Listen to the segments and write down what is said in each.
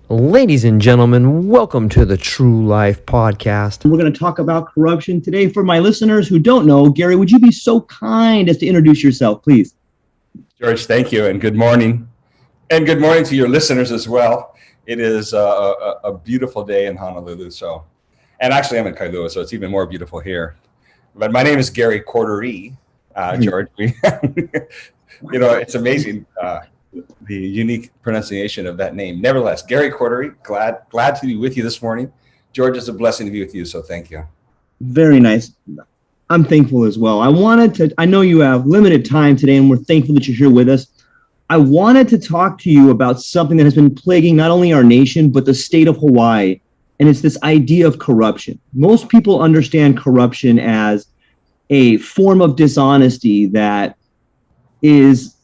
Ladies and gentlemen, welcome to the True Life Podcast. We're going to talk about corruption today. For my listeners who don't know, Gary, would you be so kind as to introduce yourself, please? George, thank you, and good morning. And good morning to your listeners as well. It is a beautiful day in Honolulu. And actually I'm in Kailua, so it's even more beautiful here. But my name is Gary Cordery, George. It's amazing. The unique pronunciation of that name. Nevertheless, Gary Cordery, glad to be with you this morning. George, it's a blessing to be with you, so thank you. Very nice. I'm thankful as well. I know you have limited time today, and we're thankful that you're here with us. I wanted to talk to you about something that has been plaguing not only our nation, but the state of Hawaii, and it's this idea of corruption. Most people understand corruption as a form of dishonesty that is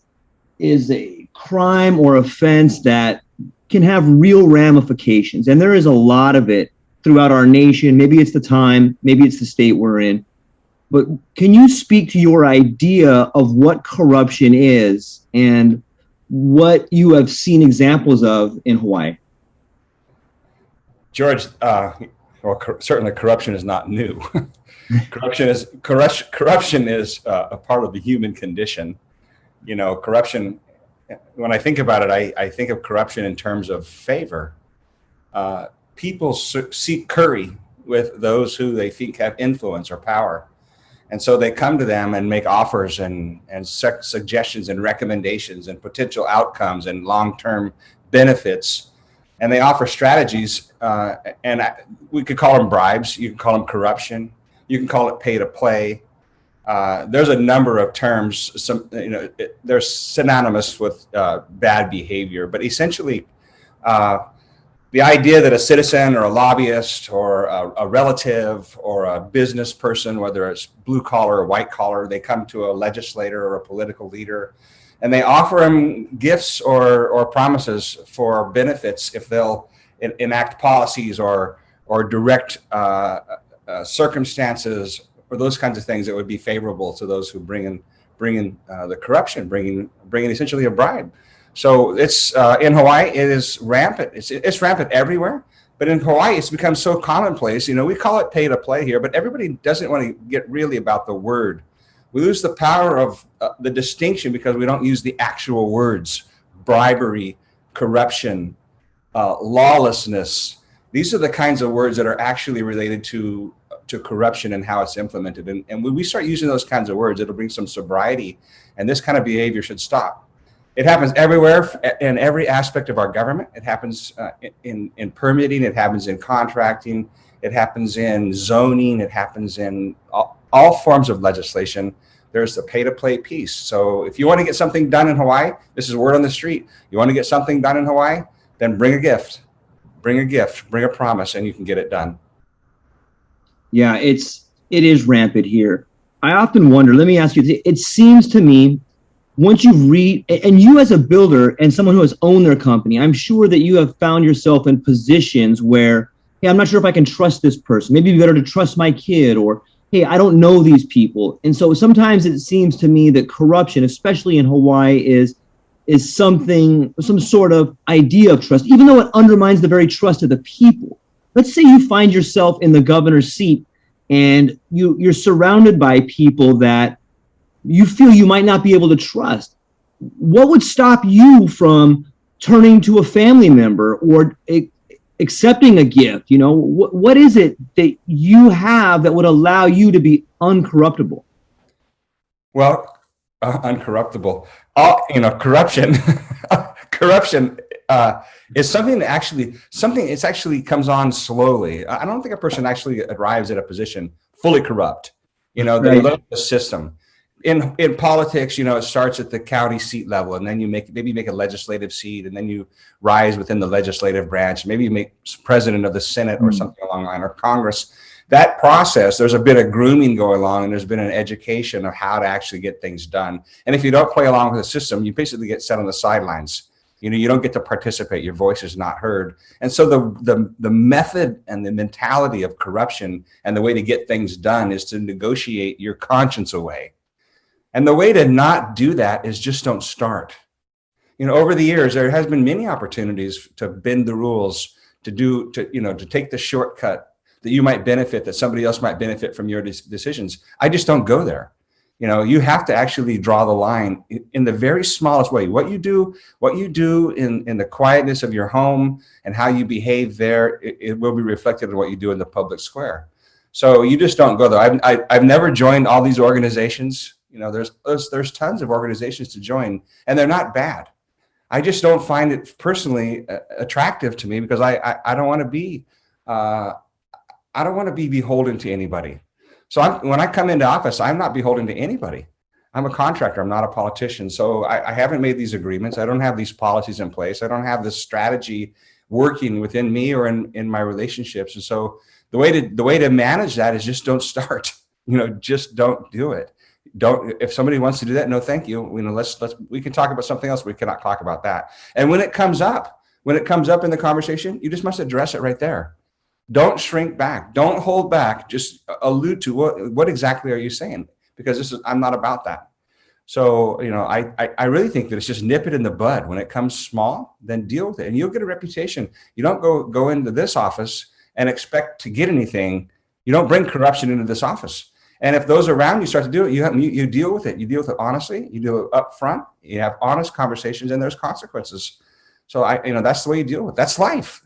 a crime or offense that can have real ramifications. And there is a lot of it throughout our nation. Maybe it's the time, maybe it's the state we're in. But can you speak to your idea of what corruption is and what you have seen examples of in Hawaii? George, certainly corruption is not new. Corruption is a part of the human condition. Corruption, when I think about it, I think of corruption in terms of favor. People seek curry with those who they think have influence or power. And so they come to them and make offers and suggestions and recommendations and potential outcomes and long-term benefits. And they offer strategies, we could call them bribes. You can call them corruption. You can call it pay to play. There's a number of terms. They're synonymous with bad behavior, but essentially, the idea that a citizen or a lobbyist or a relative or a business person, whether it's blue collar or white collar, they come to a legislator or a political leader, and they offer them gifts or promises for benefits if they'll enact policies or direct circumstances or those kinds of things that would be favorable to those who bring in the corruption, bringing essentially a bribe. So it's in Hawaii, it is rampant. It's rampant everywhere, but in Hawaii, it's become so commonplace. We call it pay to play here, but everybody doesn't want to get really about the word. We lose the power of the distinction because we don't use the actual words: bribery, corruption, lawlessness. These are the kinds of words that are actually related to corruption and how it's implemented. And when we start using those kinds of words, it'll bring some sobriety, and this kind of behavior should stop. It happens everywhere in every aspect of our government. It happens in permitting. It happens in contracting. It happens in zoning. It happens in all forms of legislation. There's the pay-to-play piece. So if you want to get something done in Hawaii, this is word on the street. You want to get something done in Hawaii, then bring a gift. Bring a promise, and you can get it done. Yeah, it is rampant here. I often wonder, let me ask you, it seems to me, once you read, and you as a builder and someone who has owned their company, I'm sure that you have found yourself in positions where, hey, I'm not sure if I can trust this person. Maybe it'd be better to trust my kid, or, hey, I don't know these people. And so sometimes it seems to me that corruption, especially in Hawaii, is some sort of idea of trust, even though it undermines the very trust of the people. Let's say you find yourself in the governor's seat and you're surrounded by people that you feel you might not be able to trust. What would stop you from turning to a family member or accepting a gift? What is it that you have that would allow you to be uncorruptible? Well, uncorruptible. Corruption. Corruption is something that actually comes on slowly. I don't think a person actually arrives at a position fully corrupt. They Right. look at the system. In politics, it starts at the county seat level, and then you maybe make a legislative seat, and then you rise within the legislative branch. Maybe you make president of the Senate or something along the line, or Congress. That process, there's a bit of grooming going on, and there's been an education of how to actually get things done. And if you don't play along with the system, you basically get set on the sidelines. You don't get to participate. Your voice is not heard. And so the method and the mentality of corruption and the way to get things done is to negotiate your conscience away. And the way to not do that is just don't start. over the years, there has been many opportunities to bend the rules, to take the shortcut that you might benefit, that somebody else might benefit from your decisions. I just don't go there. You have to actually draw the line in the very smallest way. What you do in the quietness of your home and how you behave there, it will be reflected in what you do in the public square. So you just don't go there. I've never joined all these organizations. There's tons of organizations to join, and they're not bad. I just don't find it personally attractive to me, because I don't want to be beholden to anybody. So when I come into office, I'm not beholden to anybody. I'm a contractor. I'm not a politician. So I haven't made these agreements. I don't have these policies in place. I don't have this strategy working within me or in my relationships. And so the way to manage that is just don't start. Just don't do it. If somebody wants to do that, no, thank you. We can talk about something else. We cannot talk about that. And when it comes up in the conversation, you just must address it right there. Don't shrink back. Don't hold back. Just allude to what exactly are you saying? Because I'm not about that. So, I really think that it's just nip it in the bud. When it comes small, then deal with it, and you'll get a reputation. You don't go into this office and expect to get anything. You don't bring corruption into this office. And if those around you start to do it, you deal with it. You deal with it honestly. You deal with it up front. You have honest conversations, and there's consequences. So that's the way you deal with it. That's life.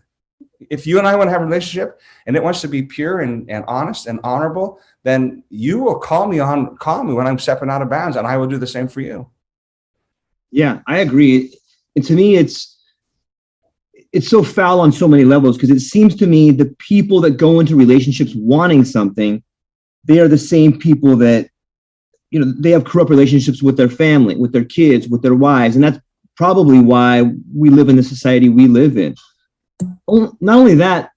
If you and I want to have a relationship and it wants to be pure and honest and honorable, then you will call me when I'm stepping out of bounds, and I will do the same for you. Yeah, I agree. And to me, it's so foul on so many levels, because it seems to me the people that go into relationships wanting something, they are the same people that, they have corrupt relationships with their family, with their kids, with their wives. And that's probably why we live in the society we live in. Not only that,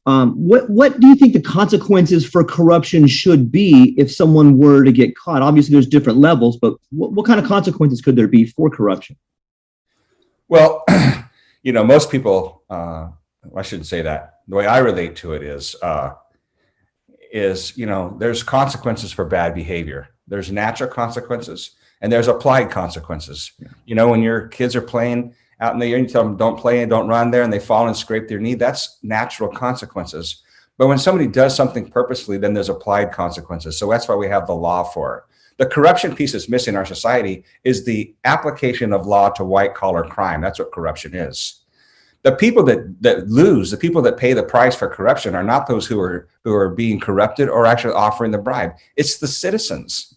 what do you think the consequences for corruption should be if someone were to get caught? Obviously, there's different levels, but what kind of consequences could there be for corruption? Well, most people, I shouldn't say that. The way I relate to it is there's consequences for bad behavior. There's natural consequences, and there's applied consequences. Yeah. When your kids are playing out in the air, you tell them don't play and don't run there, and they fall and scrape their knee, that's natural consequences. But when somebody does something purposefully, then there's applied consequences. So that's why we have the law for it. The corruption piece that's missing in our society is the application of law to white collar crime. That's what corruption is. The people that lose, the people that pay the price for corruption, are not those who are being corrupted or actually offering the bribe. It's the citizens.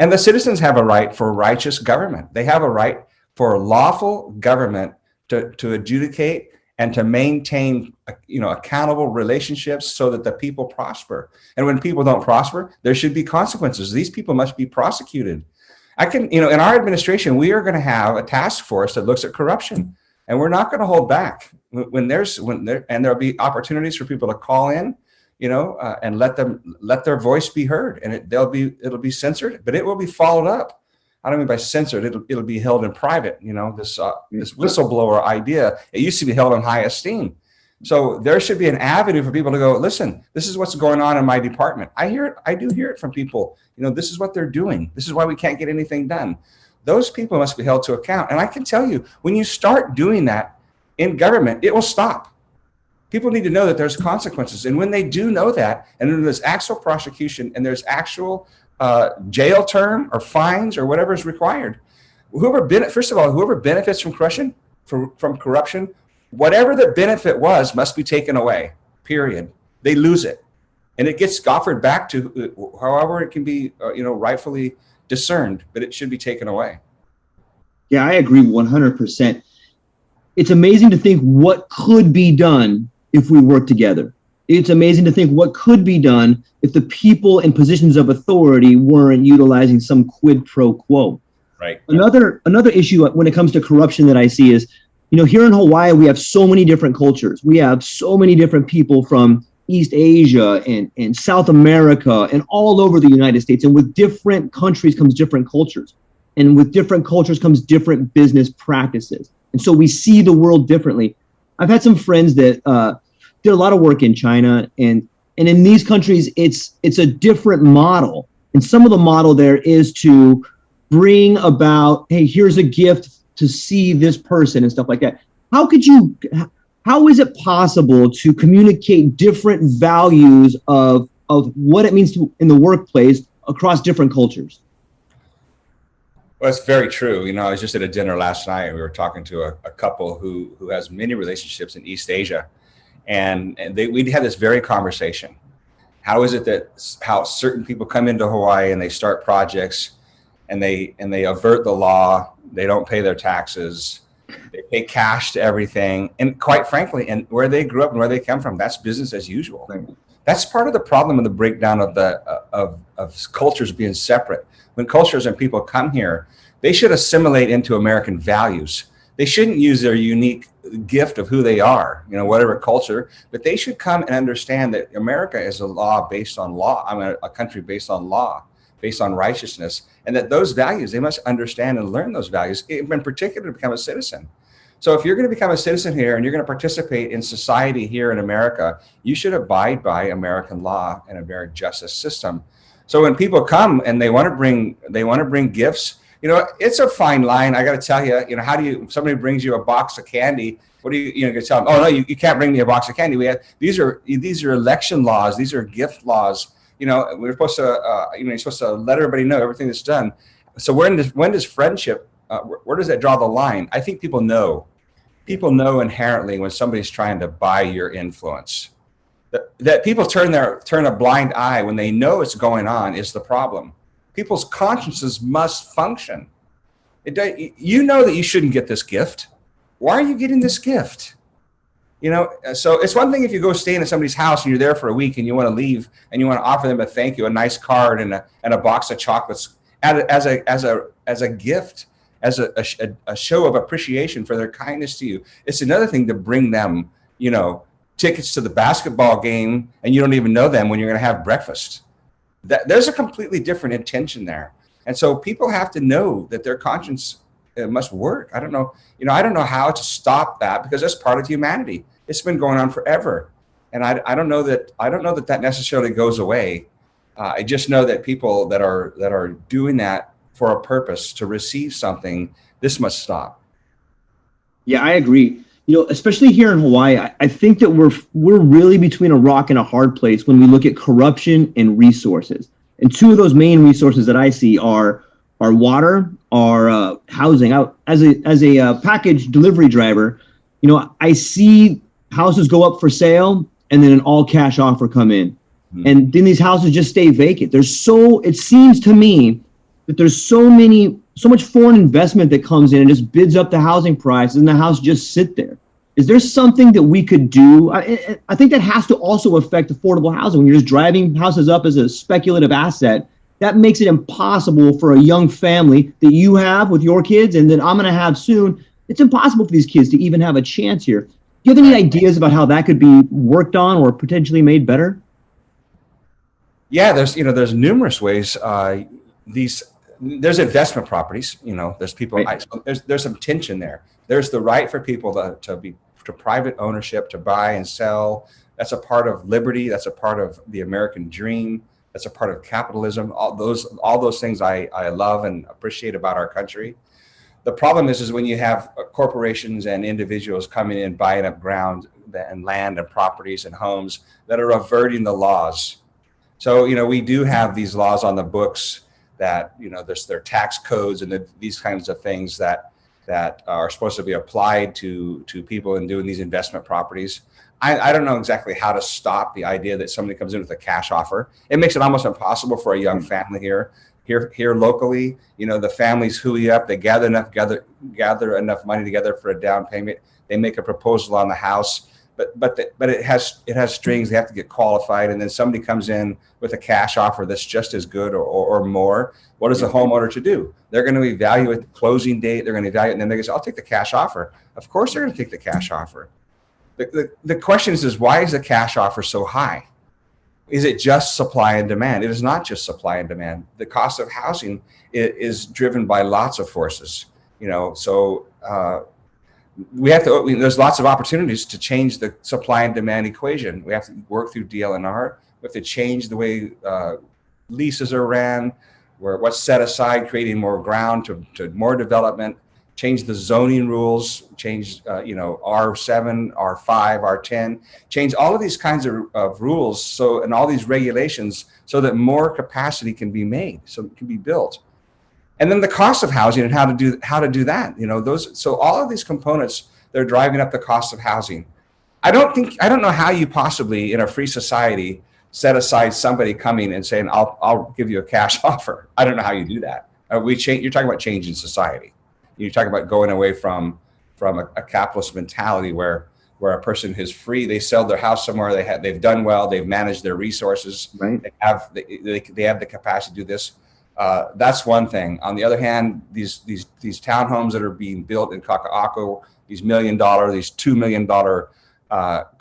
And the citizens have a right for righteous government. They have a right for lawful government to adjudicate and to maintain, accountable relationships so that the people prosper. And when people don't prosper, there should be consequences. These people must be prosecuted. In our administration, we are going to have a task force that looks at corruption, and we're not going to hold back and there'll be opportunities for people to call in, and let their voice be heard, and it'll be censored, but it will be followed up. I don't mean by censored, it'll be held in private. This whistleblower idea, it used to be held in high esteem. So there should be an avenue for people to go, listen, this is what's going on in my department. I do hear it from people. This is what they're doing. This is why we can't get anything done. Those people must be held to account. And I can tell you, when you start doing that in government, it will stop. People need to know that there's consequences. And when they do know that, and then there's actual prosecution and there's actual jail term or fines or whatever is required. Whoever benefits from corruption, whatever the benefit was must be taken away, period. They lose it. And it gets offered back to however it can be, rightfully discerned, but it should be taken away. Yeah, I agree 100%. It's amazing to think what could be done if we work together. It's amazing to think what could be done if the people in positions of authority weren't utilizing some quid pro quo. Right. Another issue when it comes to corruption that I see is, here in Hawaii, we have so many different cultures. We have so many different people from East Asia and South America and all over the United States. And with different countries comes different cultures. And with different cultures comes different business practices. And so we see the world differently. I've had some friends that did a lot of work in China, and in these countries, it's a different model. And some of the model there is to bring about, hey, here's a gift to see this person and stuff like that. How is it possible to communicate different values of what it means to in the workplace across different cultures? Well, it's very true. I was just at a dinner last night, and we were talking to a couple who has many relationships in East Asia, and we had this very conversation. How is it that how certain people come into Hawaii and they start projects, and they avert the law, they don't pay their taxes, they pay cash to everything, and quite frankly, and where they grew up and where they come from, that's business as usual. Right. That's part of the problem in the breakdown of of cultures being separate. When cultures and people come here, they should assimilate into American values. They shouldn't use their unique gift of who they are, whatever culture, but they should come and understand that America is a law based on law. A country based on law, based on righteousness, and that those values, they must understand and learn those values, in particular to become a citizen. So if you're going to become a citizen here and you're going to participate in society here in America, you should abide by American law and American justice system. So when people come and they want to bring gifts, it's a fine line. I got to tell you, how do you, if somebody brings you a box of candy, what do you going to tell them? Oh no, you can't bring me a box of candy. These are election laws. These are gift laws. We're supposed to, you're supposed to let everybody know everything that's done. So when does friendship, where does that draw the line? I think people know inherently when somebody's trying to buy your influence. That people turn a blind eye when they know it's going on is the problem. People's consciences must function. You know that you shouldn't get this gift. Why are you getting this gift? So it's one thing if you go stay in somebody's house and you're there for a week and you want to leave and you want to offer them a thank you, a nice card and a box of chocolates as a gift, as a show of appreciation for their kindness to you. It's another thing to bring them, tickets to the basketball game and you don't even know them when you're going to have breakfast. There's a completely different intention there. And so people have to know that their conscience must work. I don't know how to stop that because that's part of humanity. It's been going on forever. And I don't know that necessarily goes away. I just know that people that are doing that for a purpose to receive something, this must stop. Yeah, I agree. Especially here in Hawaii, I think that we're really between a rock and a hard place when we look at corruption and resources. And two of those main resources that I see are water, are housing. As a package delivery driver, I see houses go up for sale and then an all cash offer come in. Mm-hmm. And then these houses just stay vacant. It seems to me that there's so much foreign investment that comes in and just bids up the housing prices and the house just sit there. Is there something that we could do? I think that has to also affect affordable housing. When you're just driving houses up as a speculative asset, that makes it impossible for a young family that you have with your kids and that I'm going to have soon. It's impossible for these kids to even have a chance here. Do you have any ideas about how that could be worked on or potentially made better? Yeah, there's numerous ways. There's investment properties. There's people. Right. There's some tension there. There's the right for people to private ownership, to buy and sell. That's a part of liberty. That's a part of the American dream. That's a part of capitalism. All those things I love and appreciate about our country. The problem is when you have corporations and individuals coming in, buying up ground and land and properties and homes that are averting the laws. So, we do have these laws on the books that, there's their tax codes and these kinds of things that are supposed to be applied to people in doing these investment properties. I don't know exactly how to stop the idea that somebody comes in with a cash offer. It makes it almost impossible for a young family here locally. The families hooey up, they gather enough money together for a down payment. They make a proposal on the house. But it has strings. They have to get qualified, and then somebody comes in with a cash offer that's just as good or more. What is the homeowner to do? They're going to evaluate the closing date. They're going to evaluate, and then they say, "I'll take the cash offer." Of course, they're going to take the cash offer. The question is why is the cash offer so high? Is it just supply and demand? It is not just supply and demand. The cost of housing is driven by lots of forces. There's lots of opportunities to change the supply and demand equation. We have to work through DL&R. We have to change the way leases are ran, what's set aside, creating more ground to more development, change the zoning rules, change, R7, R5, R10, change all of these kinds of rules. So, and all these regulations so that more capacity can be made, so it can be built. And then the cost of housing and how to do that, so all of these components, they're driving up the cost of housing. I don't know how you possibly in a free society set aside somebody coming and saying, I'll give you a cash offer. I don't know how you do that. You're talking about changing society. You're talking about going away from a capitalist mentality where a person is free. They sell their house somewhere. They've done well. They've managed their resources. Right. They have the capacity to do this. That's one thing. On the other hand, these townhomes that are being built in Kaka'ako, these $1 million, these $2 million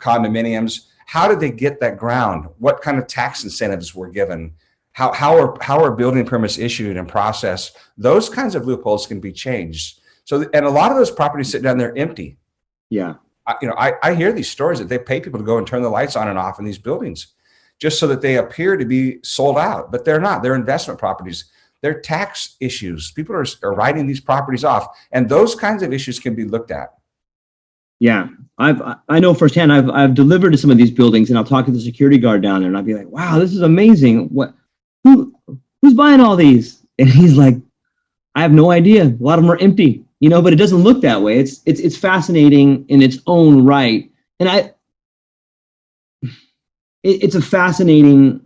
condominiums. How did they get that ground? What kind of tax incentives were given? How are building permits issued and processed? Those kinds of loopholes can be changed. So, and a lot of those properties sit down there empty. Yeah. I hear these stories that they pay people to go and turn the lights on and off in these buildings just so that they appear to be sold out, but they're not. They're investment properties. They're tax issues. People are writing these properties off, and those kinds of issues can be looked at. Yeah, I know firsthand. I've delivered to some of these buildings, and I'll talk to the security guard down there, and I'll be like, "Wow, this is amazing. Who's buying all these?" And he's like, "I have no idea. A lot of them are empty, but it doesn't look that way. It's fascinating in its own right, and it's a fascinating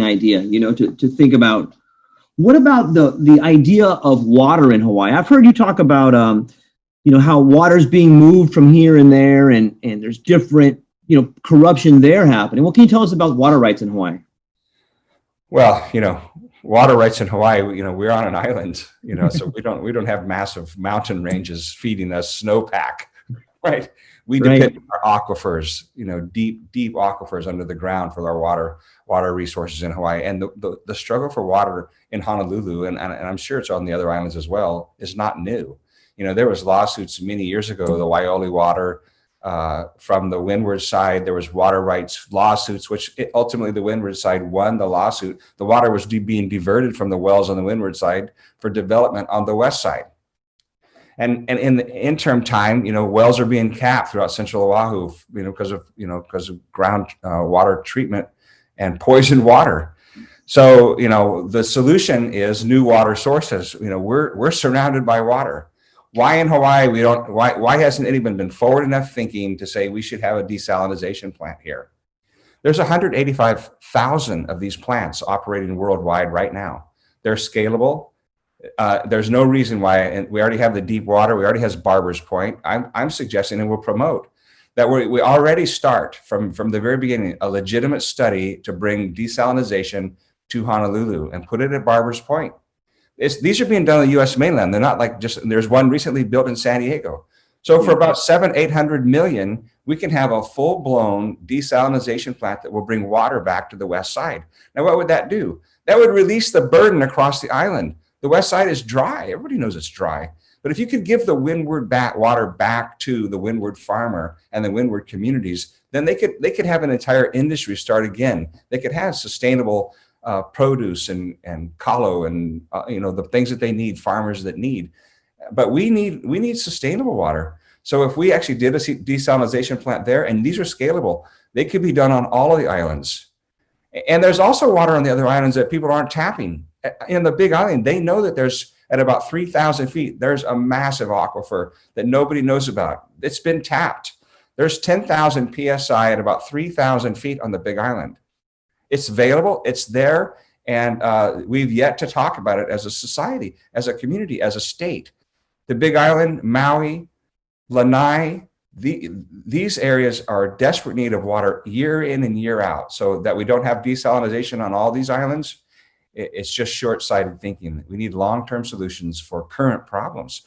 idea, to think about. What about the idea of water in Hawaii? I've heard you talk about how water's being moved from here and there, and there's different, corruption there happening. What can you tell us about water rights in Hawaii? Well, water rights in Hawaii, we're on an island, so we don't have massive mountain ranges feeding us snowpack, right? We depend on our aquifers, deep aquifers under the ground for our water resources in Hawaii. And the struggle for water in Honolulu, and I'm sure it's on the other islands as well, is not new. There was lawsuits many years ago, the Waioli water, from the windward side. There was water rights lawsuits, which ultimately the windward side won the lawsuit. The water was being diverted from the wells on the windward side for development on the west side. And in the interim time, wells are being capped throughout central Oahu, because of ground water treatment and poisoned water. So, the solution is new water sources. We're surrounded by water. Why in Hawaii why hasn't anyone been forward enough thinking to say we should have a desalination plant here? There's 185,000 of these plants operating worldwide right now. They're scalable. There's no reason why, and we already have the deep water. We already have Barber's Point. I'm suggesting and will promote that we already start from the very beginning a legitimate study to bring desalination to Honolulu and put it at Barber's Point. These are being done on the U.S. mainland. They're not like there's one recently built in San Diego. So for about $700-800 million, we can have a full-blown desalination plant that will bring water back to the west side. Now, what would that do? That would release the burden across the island. The west side is dry. Everybody knows it's dry. But if you could give the windward water back to the windward farmer and the windward communities, then they could have an entire industry start again. They could have sustainable produce and kalo and the things that they need, farmers that need. But we need sustainable water. So if we actually did a desalination plant there, and these are scalable, they could be done on all of the islands. And there's also water on the other islands that people aren't tapping. In the Big Island, they know that there's at about 3,000 feet, there's a massive aquifer that nobody knows about. It's been tapped. There's 10,000 PSI at about 3,000 feet on the Big Island. It's available, it's there, and we've yet to talk about it as a society, as a community, as a state. The Big Island, Maui, Lanai, these areas are in desperate need of water year in and year out, so that we don't have desalination on all these islands. It's just short-sighted thinking. We need long-term solutions for current problems,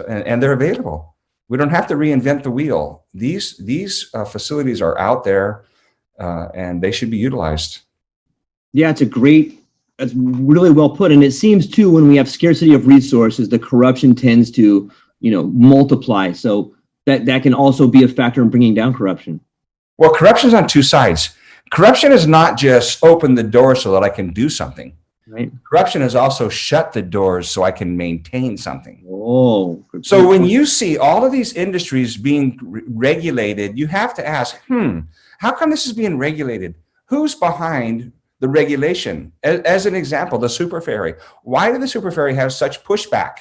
and they're available. We don't have to reinvent the wheel. These facilities are out there, and they should be utilized. Yeah, that's really well put. And it seems too, when we have scarcity of resources, the corruption tends to, multiply. So that can also be a factor in bringing down corruption. Well, corruption is on two sides. Corruption is not just open the door so that I can do something. Right. Corruption has also shut the doors so I can maintain something. Oh. So when you see all of these industries being regulated, you have to ask, how come this is being regulated? Who's behind the regulation? As an example, the super ferry. Why did the super ferry have such pushback?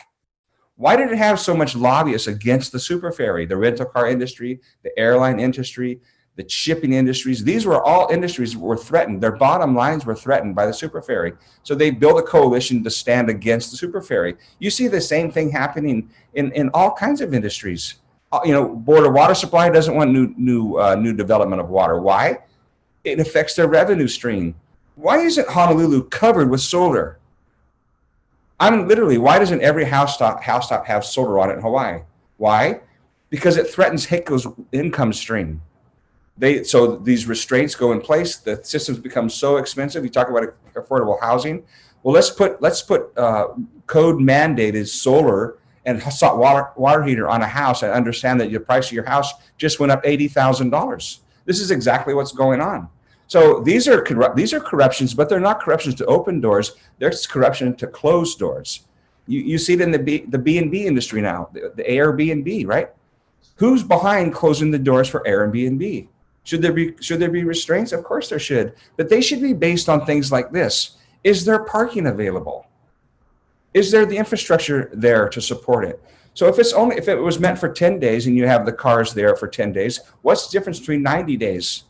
Why did it have so much lobbyists against the super ferry? The rental car industry, the airline industry, the shipping industries. These were all industries that were threatened. Their bottom lines were threatened by the super ferry. So they built a coalition to stand against the super ferry. You see the same thing happening in all kinds of industries. Board of Water Supply doesn't want new development of water. Why? It affects their revenue stream. Why isn't Honolulu covered with solar? Why doesn't every housetop have solar on it in Hawaii? Why? Because it threatens HICO's income stream. So these restraints go in place. The systems become so expensive. You talk about affordable housing. Well, let's put code mandated solar and hot water heater on a house, and understand that the price of your house just went up $80,000. This is exactly what's going on. So these are corruptions, but they're not corruptions to open doors. There's corruption to close doors. You see it in the B&B industry now, the Airbnb, right? Who's behind closing the doors for Airbnb? Should there be restraints? Of course there should, but they should be based on things like this. Is there parking available? Is there the infrastructure there to support it? So if it was meant for 10 days and you have the cars there for 10 days, what's the difference between 90 days?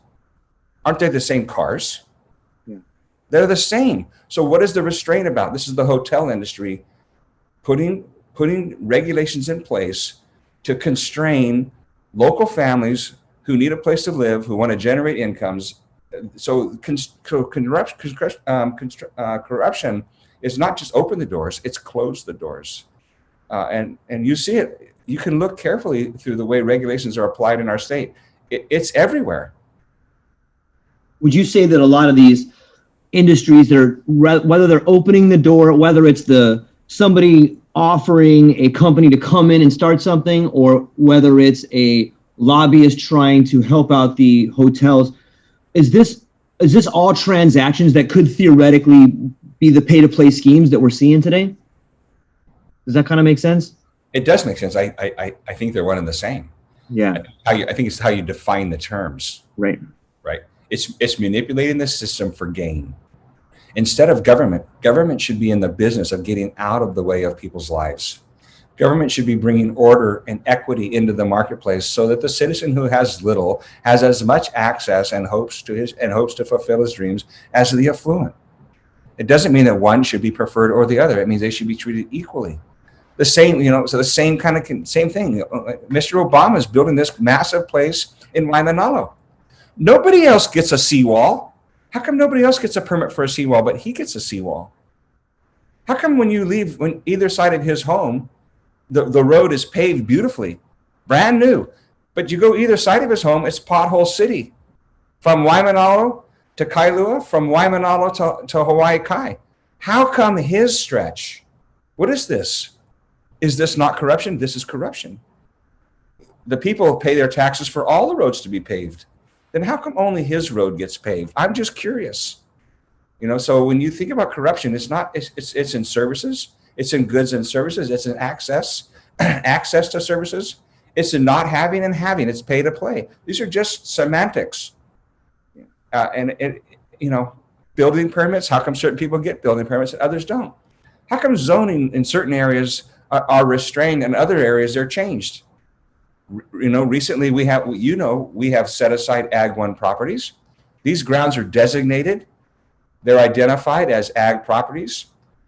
Aren't they the same cars? Yeah. They're the same. So what is the restraint about? This is the hotel industry putting regulations in place to constrain local families who need a place to live, who want to generate incomes. So corruption is not just open the doors, it's close the doors. And you see it, you can look carefully through the way regulations are applied in our state. It's everywhere. Would you say that a lot of these industries, whether they're opening the door, whether it's somebody offering a company to come in and start something, or whether it's a lobbyist trying to help out the hotels, is this all transactions that could theoretically be the pay-to-play schemes that we're seeing today? Does that kind of make sense? It does make sense. I think they're one and the same. Yeah. I think it's how you define the terms. Right. Right. It's manipulating the system for gain. Instead of government should be in the business of getting out of the way of people's lives. Government should be bringing order and equity into the marketplace so that the citizen who has little has as much access and hopes to fulfill his dreams as the affluent. It doesn't mean that one should be preferred or the other. It means they should be treated equally. The same, so the same same thing. Mr. Obama is building this massive place in Waimanalo. Nobody else gets a seawall. How come nobody else gets a permit for a seawall, but he gets a seawall? How come when either side of his home, the road is paved beautifully, brand new, but you go either side of his home, it's pothole city. From Waimanalo to Kailua, from Waimanalo to Hawaii Kai. How come his stretch? What is this? Is this not corruption? This is corruption. The people pay their taxes for all the roads to be paved. Then how come only his road gets paved? I'm just curious. So when you think about corruption, it's in services, it's in goods and services, it's in access to services, it's in not having and having, it's pay to play. These are just semantics. Building permits, how come certain people get building permits and others don't? How come zoning in certain areas are restrained and other areas they're changed? Recently we have set aside Ag 1 properties. These grounds are designated. They're identified as Ag properties.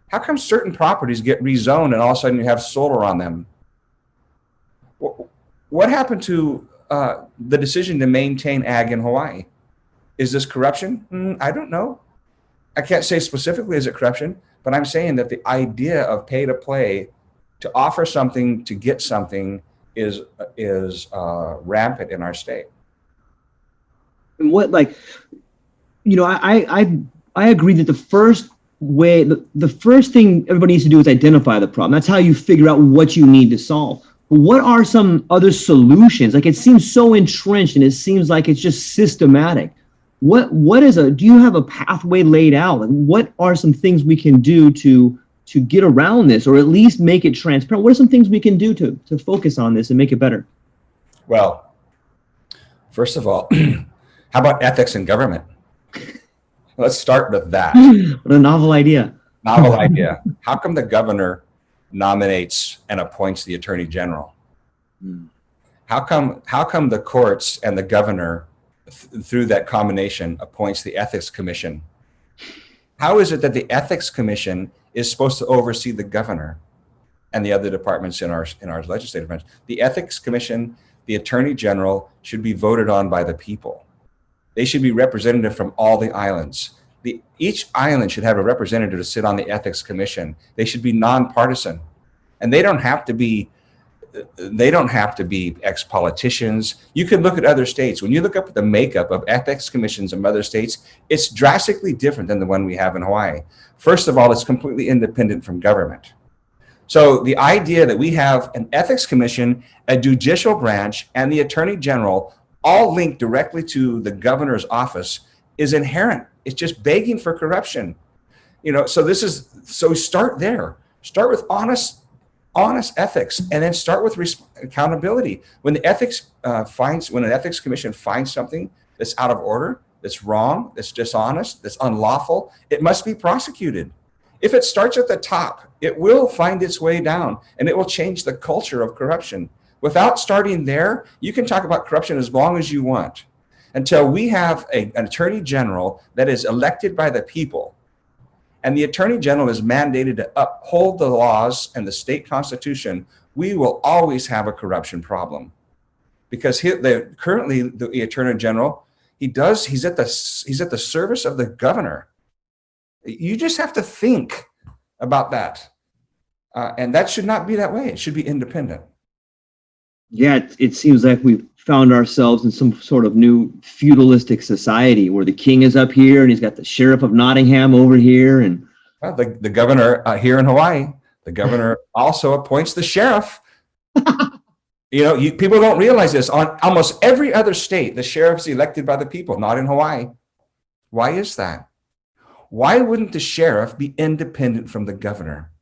How come certain properties get rezoned and all of a sudden you have solar on them? What happened to the decision to maintain Ag in Hawaii? Is this corruption? I don't know. I can't say specifically is it corruption, but I'm saying that the idea of pay to play, to offer something to get something, is rampant in our state. And I agree that the first thing everybody needs to do is identify the problem. That's how you figure out what you need to solve. But what are some other solutions? Like, it seems so entrenched and it seems like it's just systematic. do you have a pathway laid out? Like, what are some things we can do to get around this, or at least make it transparent? What are some things we can do to focus on this and make it better? Well, first of all, how about ethics in government? Let's start with that. What a novel idea. Novel idea. How come the governor nominates and appoints the attorney general? How come the courts and the governor, through that combination, appoints the ethics commission? How is it that the ethics commission is supposed to oversee the governor and the other departments in our legislative branch? The ethics commission, the attorney general, should be voted on by the people. They should be representative from all the islands. Each island should have a representative to sit on the ethics commission. They should be nonpartisan, and they don't have to be ex-politicians. You can look at other states. When you look up the makeup of ethics commissions in other states, it's drastically different than the one we have in Hawaii. First of all, it's completely independent from government. So the idea that we have an ethics commission, a judicial branch, and the attorney general all linked directly to the governor's office is inherent. It's just begging for corruption. So start there. Start with honest ethics, and then start with accountability. When the when an ethics commission finds something that's out of order, that's wrong, that's dishonest, that's unlawful, it must be prosecuted. If it starts at the top, it will find its way down, and it will change the culture of corruption. Without starting there, you can talk about corruption as long as you want. Until we have an attorney general that is elected by the people, and the attorney general is mandated to uphold the laws and the state constitution, we will always have a corruption problem. Because currently the attorney general, he's at the service of the governor. You just have to think about that. And that should not be that way. It should be independent. Yeah, it seems like we've found ourselves in some sort of new feudalistic society where the king is up here and he's got the sheriff of Nottingham over here. And well, the governor here in Hawaii, the governor also appoints the sheriff. People don't realize this. On almost every other state, the sheriff is elected by the people, not in Hawaii. Why is that? Why wouldn't the sheriff be independent from the governor?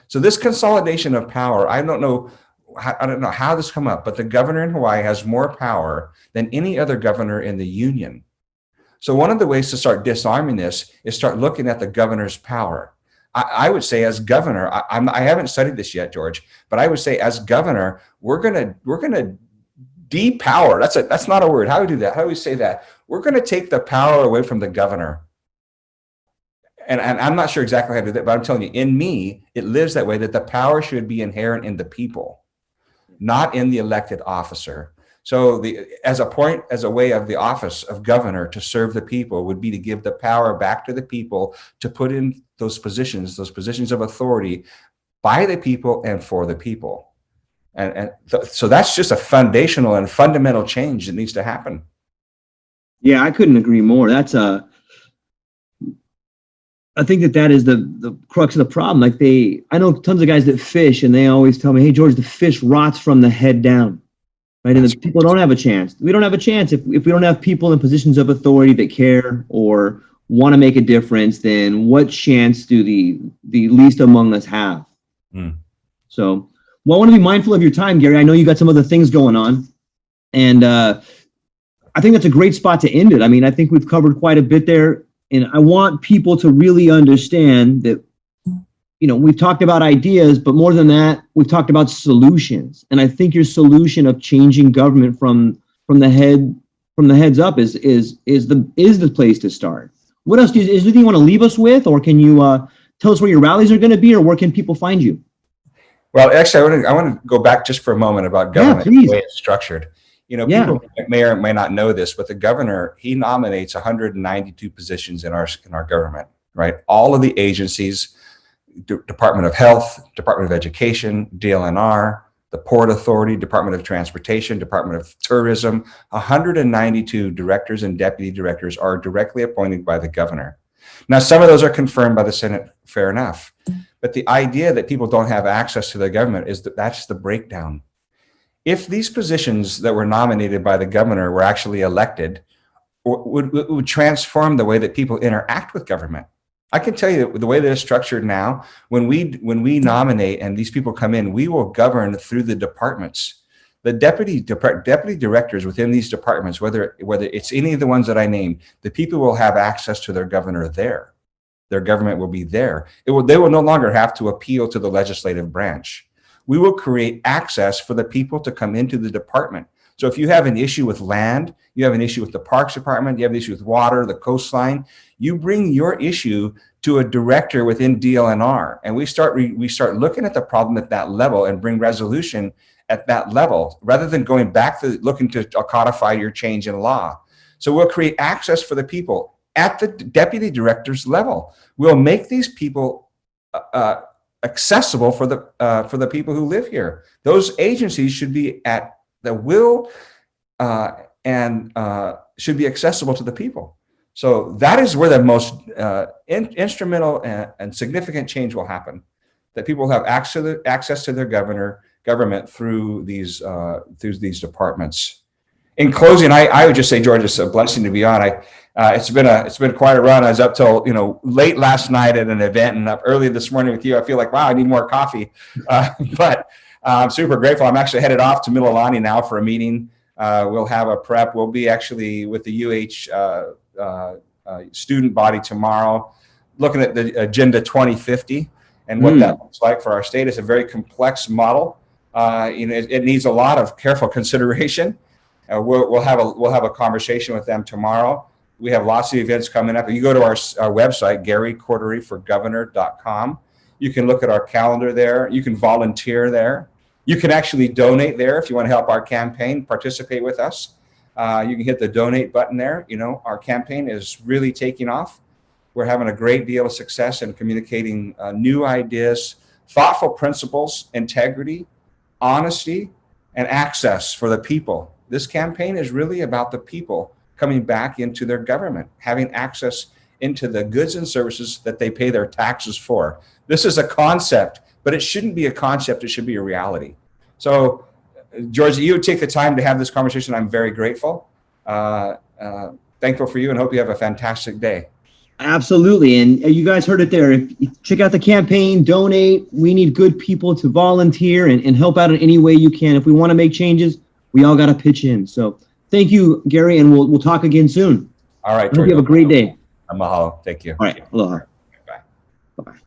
So this consolidation of power, I don't know how this come up, but the governor in Hawaii has more power than any other governor in the union. So one of the ways to start disarming this is start looking at the governor's power. I would say as governor, I haven't studied this yet, George, but I would say as governor, we're gonna depower. That's not a word. How do we do that? How do we say that? We're gonna take the power away from the governor. And I'm not sure exactly how to do that, but I'm telling you, in me, it lives that way, that the power should be inherent in the people, not in the elected officer. So as a way of the office of governor to serve the people would be to give the power back to the people to put in those positions of authority by the people and for the people. So that's just a foundational and fundamental change that needs to happen. Yeah, I couldn't agree more. I think that is the crux of the problem. Like I know tons of guys that fish, and they always tell me, "Hey, George, the fish rots from the head down." Right? And the people don't have a chance. We don't have a chance if we don't have people in positions of authority that care or want to make a difference. Then what chance do the least among us have? So, I want to be mindful of your time, Gary. I know you got some other things going on, and I think that's a great spot to end it. I mean, I think we've covered quite a bit there. And I want people to really understand that, we've talked about ideas, but more than that, we've talked about solutions. And I think your solution of changing government from the heads up is the place to start. What else is there anything you want to leave us with, or can you tell us where your rallies are going to be, or where can people find you? Well, actually, I want to go back just for a moment about government and the way it's structured. People may or may not know this, but the governor, he nominates 192 positions in our government, right? All of the agencies, Department of Health, Department of Education, DLNR, the Port Authority, Department of Transportation, Department of Tourism, 192 directors and deputy directors are directly appointed by the governor. Now, some of those are confirmed by the Senate, fair enough. But the idea that people don't have access to the government that's the breakdown. If these positions that were nominated by the governor were actually elected, would transform the way that people interact with government. I can tell you the way that it's structured now, when we nominate and these people come in, we will govern through the departments. The deputy directors within these departments, whether it's any of the ones that I named, the people will have access to their governor there. Their government will be there. They will no longer have to appeal to the legislative branch. We will create access for the people to come into the department. So if you have an issue with land, you have an issue with the Parks Department, you have an issue with water, the coastline, you bring your issue to a director within DLNR, and we start looking at the problem at that level and bring resolution at that level, rather than going back to looking to codify your change in law. So we'll create access for the people at the deputy director's level. We'll make these people accessible for the people who live here. Those agencies should be at the will and should be accessible to the people. So that is where the most instrumental and significant change will happen. That people have access to their government through these departments. In closing, I would just say, George, it's a blessing to be on. It's been quite a run. I was up till late last night at an event and up early this morning with you. I feel like, wow, I need more coffee. But I'm super grateful. I'm actually headed off to Mililani now for a meeting. We'll have a prep. We'll be actually with the student body tomorrow, looking at the Agenda 2050 and what that looks like for our state. It's a very complex model. It needs a lot of careful consideration. We'll have a conversation with them tomorrow. We have lots of events coming up. You go to our website, GaryCorderyForGovernor.com. You can look at our calendar there. You can volunteer there. You can actually donate there if you want to help our campaign, participate with us. You can hit the donate button there. Our campaign is really taking off. We're having a great deal of success in communicating new ideas, thoughtful principles, integrity, honesty, and access for the people. This campaign is really about the people coming back into their government, having access into the goods and services that they pay their taxes for. This is a concept, but it shouldn't be a concept. It should be a reality. So, George, you would take the time to have this conversation. I'm very grateful, thankful for you, and hope you have a fantastic day. Absolutely. And you guys heard it there. If you check out the campaign, donate. We need good people to volunteer and help out in any way you can. If we want to make changes, we all got to pitch in. So thank you, Gary, and we'll talk again soon. All right. I hope you have a great day. Mahalo. Thank you. All right. Aloha. Bye. Bye-bye.